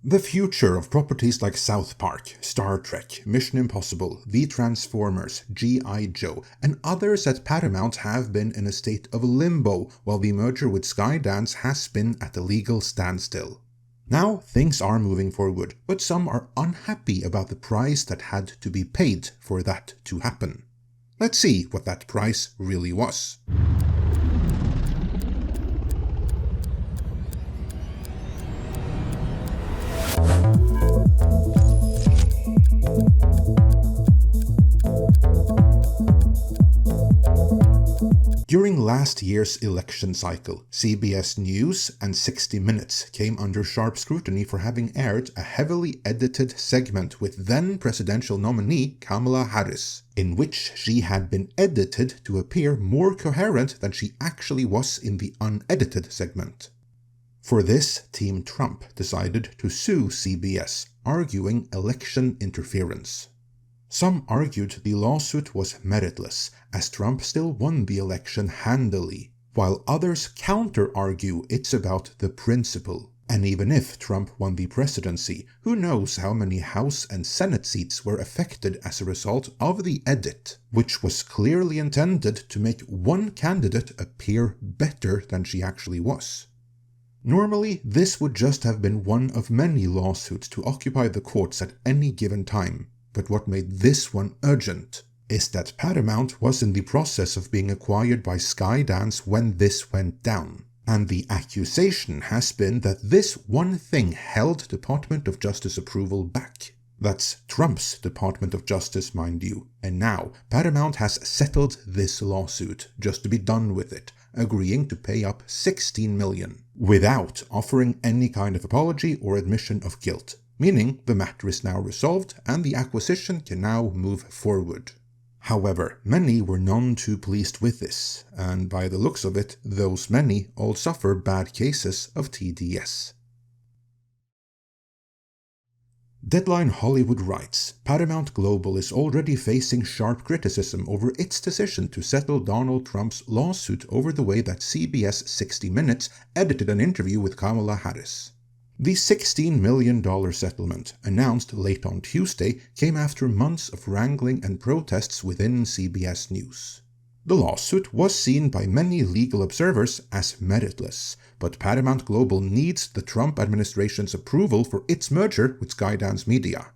The future of properties like South Park, Star Trek, Mission Impossible, The Transformers, G.I. Joe, and others at Paramount have been in a state of limbo, while the merger with Skydance has been at a legal standstill. Now things are moving forward, but some are unhappy about the price that had to be paid for that to happen. Let's see what that price really was. During last year's election cycle, CBS News and 60 Minutes came under sharp scrutiny for having aired a heavily edited segment with then presidential nominee Kamala Harris, in which she had been edited to appear more coherent than she actually was in the unedited segment. For this, Team Trump decided to sue CBS, arguing election interference. Some argued the lawsuit was meritless, as Trump still won the election handily, while others counter-argue it's about the principle. And even if Trump won the presidency, who knows how many House and Senate seats were affected as a result of the edit, which was clearly intended to make one candidate appear better than she actually was. Normally, this would just have been one of many lawsuits to occupy the courts at any given time. But what made this one urgent is that Paramount was in the process of being acquired by Skydance when this went down, and the accusation has been that this one thing held Department of Justice approval back. That's Trump's Department of Justice, mind you, and now Paramount has settled this lawsuit just to be done with it, agreeing to pay up $16 million, without offering any kind of apology or admission of guilt. Meaning the matter is now resolved and the acquisition can now move forward. However, many were none too pleased with this, and by the looks of it, those many all suffer bad cases of TDS. Deadline Hollywood writes, Paramount Global is already facing sharp criticism over its decision to settle Donald Trump's lawsuit over the way that CBS 60 Minutes edited an interview with Kamala Harris. The $16 million settlement, announced late on Tuesday, came after months of wrangling and protests within CBS News. The lawsuit was seen by many legal observers as meritless, but Paramount Global needs the Trump administration's approval for its merger with Skydance Media.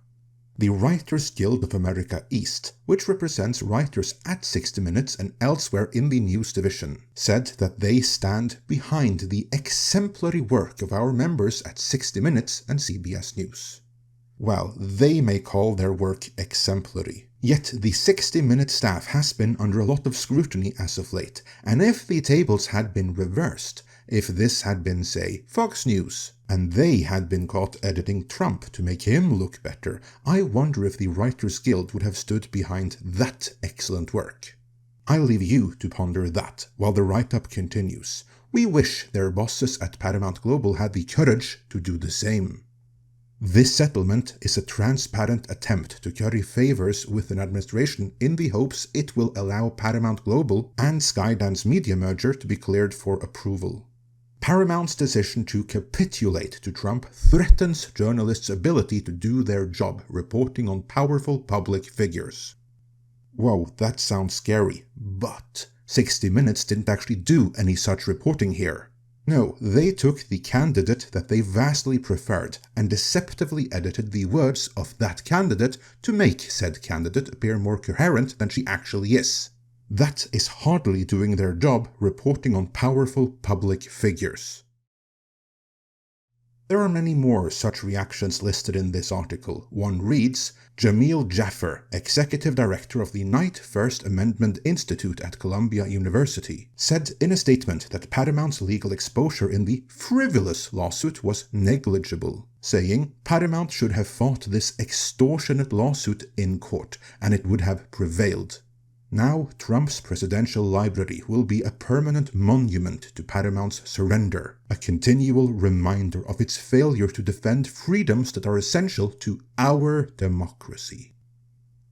The Writers Guild of America East, which represents writers at 60 Minutes and elsewhere in the news division, said that they stand behind the exemplary work of our members at 60 Minutes and CBS News. Well, they may call their work exemplary. Yet the 60 Minute staff has been under a lot of scrutiny as of late, and if the tables had been reversed, if this had been, say, Fox News, and they had been caught editing Trump to make him look better, I wonder if the Writers Guild would have stood behind that excellent work. I'll leave you to ponder that while the write-up continues. We wish their bosses at Paramount Global had the courage to do the same. This settlement is a transparent attempt to curry favors with an administration in the hopes it will allow Paramount Global and Skydance Media merger to be cleared for approval. Paramount's decision to capitulate to Trump threatens journalists' ability to do their job reporting on powerful public figures. Whoa, that sounds scary, but 60 Minutes didn't actually do any such reporting here. No, they took the candidate that they vastly preferred and deceptively edited the words of that candidate to make said candidate appear more coherent than she actually is. That is hardly doing their job reporting on powerful public figures. There are many more such reactions listed in this article. One reads, Jamil Jaffer, Executive Director of the Knight First Amendment Institute at Columbia University, said in a statement that Paramount's legal exposure in the frivolous lawsuit was negligible, saying Paramount should have fought this extortionate lawsuit in court, and it would have prevailed. Now, Trump's presidential library will be a permanent monument to Paramount's surrender, a continual reminder of its failure to defend freedoms that are essential to our democracy.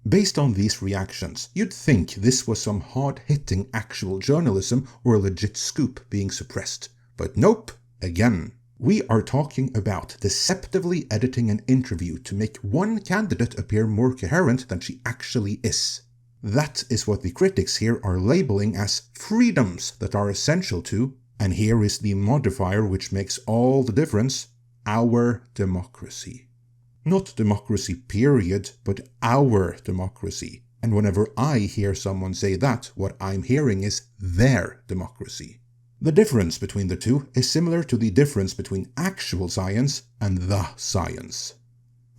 Based on these reactions, you'd think this was some hard-hitting actual journalism or a legit scoop being suppressed. But nope, again. We are talking about deceptively editing an interview to make one candidate appear more coherent than she actually is. That is what the critics here are labeling as freedoms that are essential to, and here is the modifier which makes all the difference, our democracy. Not democracy period, but our democracy. And whenever I hear someone say that, what I'm hearing is their democracy. The difference between the two is similar to the difference between actual science and the science.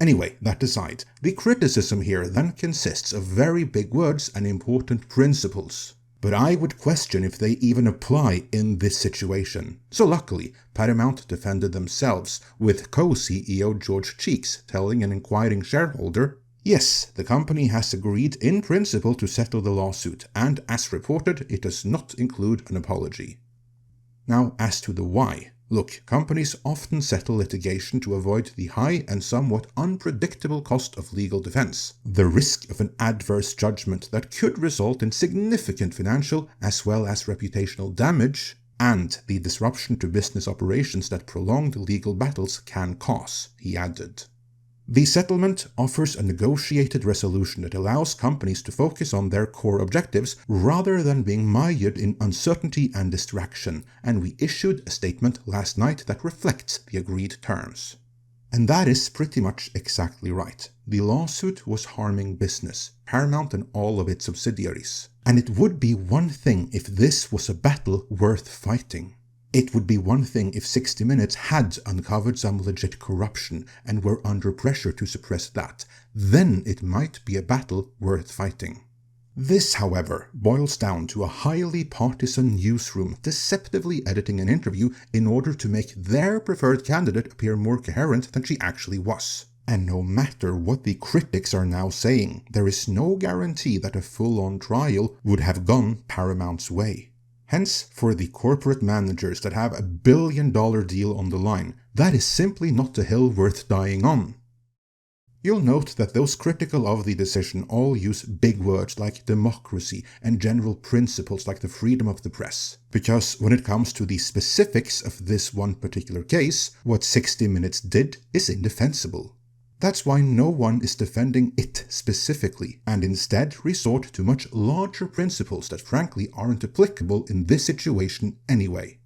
Anyway, that aside, the criticism here then consists of very big words and important principles. But I would question if they even apply in this situation. So luckily, Paramount defended themselves, with co-CEO George Cheeks telling an inquiring shareholder, yes, the company has agreed in principle to settle the lawsuit, and as reported, it does not include an apology. Now, as to the why. Look, companies often settle litigation to avoid the high and somewhat unpredictable cost of legal defense, the risk of an adverse judgment that could result in significant financial as well as reputational damage, and the disruption to business operations that prolonged legal battles can cause, he added. The settlement offers a negotiated resolution that allows companies to focus on their core objectives rather than being mired in uncertainty and distraction, and we issued a statement last night that reflects the agreed terms. And that is pretty much exactly right. The lawsuit was harming business, Paramount and all of its subsidiaries. And it would be one thing if this was a battle worth fighting. It would be one thing if 60 Minutes had uncovered some legit corruption and were under pressure to suppress that. Then it might be a battle worth fighting. This, however, boils down to a highly partisan newsroom deceptively editing an interview in order to make their preferred candidate appear more coherent than she actually was. And no matter what the critics are now saying, there is no guarantee that a full-on trial would have gone Paramount's way. Hence, for the corporate managers that have $1 billion deal on the line, that is simply not a hill worth dying on. You'll note that those critical of the decision all use big words like democracy and general principles like the freedom of the press. Because when it comes to the specifics of this one particular case, what 60 Minutes did is indefensible. That's why no one is defending it specifically, and instead resort to much larger principles that frankly aren't applicable in this situation anyway.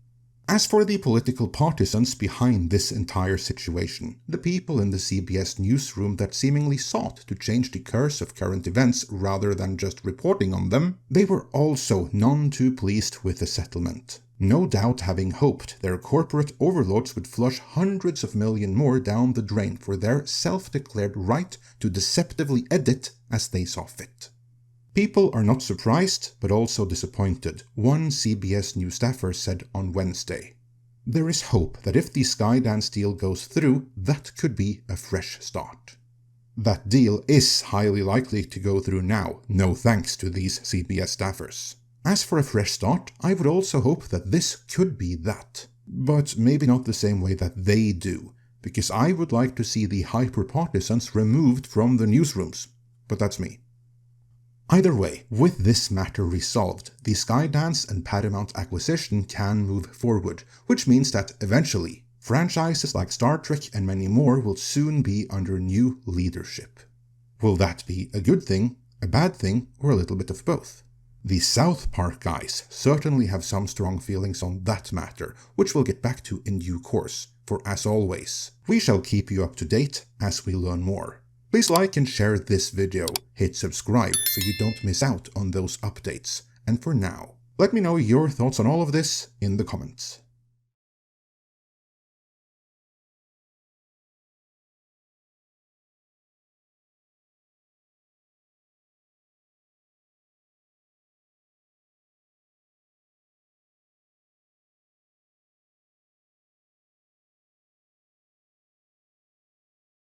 As for the political partisans behind this entire situation, the people in the CBS newsroom that seemingly sought to change the course of current events rather than just reporting on them, they were also none too pleased with the settlement. No doubt having hoped their corporate overlords would flush hundreds of millions more down the drain for their self-declared right to deceptively edit as they saw fit. People are not surprised, but also disappointed, one CBS News staffer said on Wednesday. There is hope that if the Skydance deal goes through, that could be a fresh start. That deal is highly likely to go through now, no thanks to these CBS staffers. As for a fresh start, I would also hope that this could be that. But maybe not the same way that they do, because I would like to see the hyper-partisans removed from the newsrooms. But that's me. Either way, with this matter resolved, the Skydance and Paramount acquisition can move forward, which means that eventually, franchises like Star Trek and many more will soon be under new leadership. Will that be a good thing, a bad thing, or a little bit of both? The South Park guys certainly have some strong feelings on that matter, which we'll get back to in due course, for as always, we shall keep you up to date as we learn more. Please like and share this video, hit subscribe so you don't miss out on those updates, and for now, let me know your thoughts on all of this in the comments.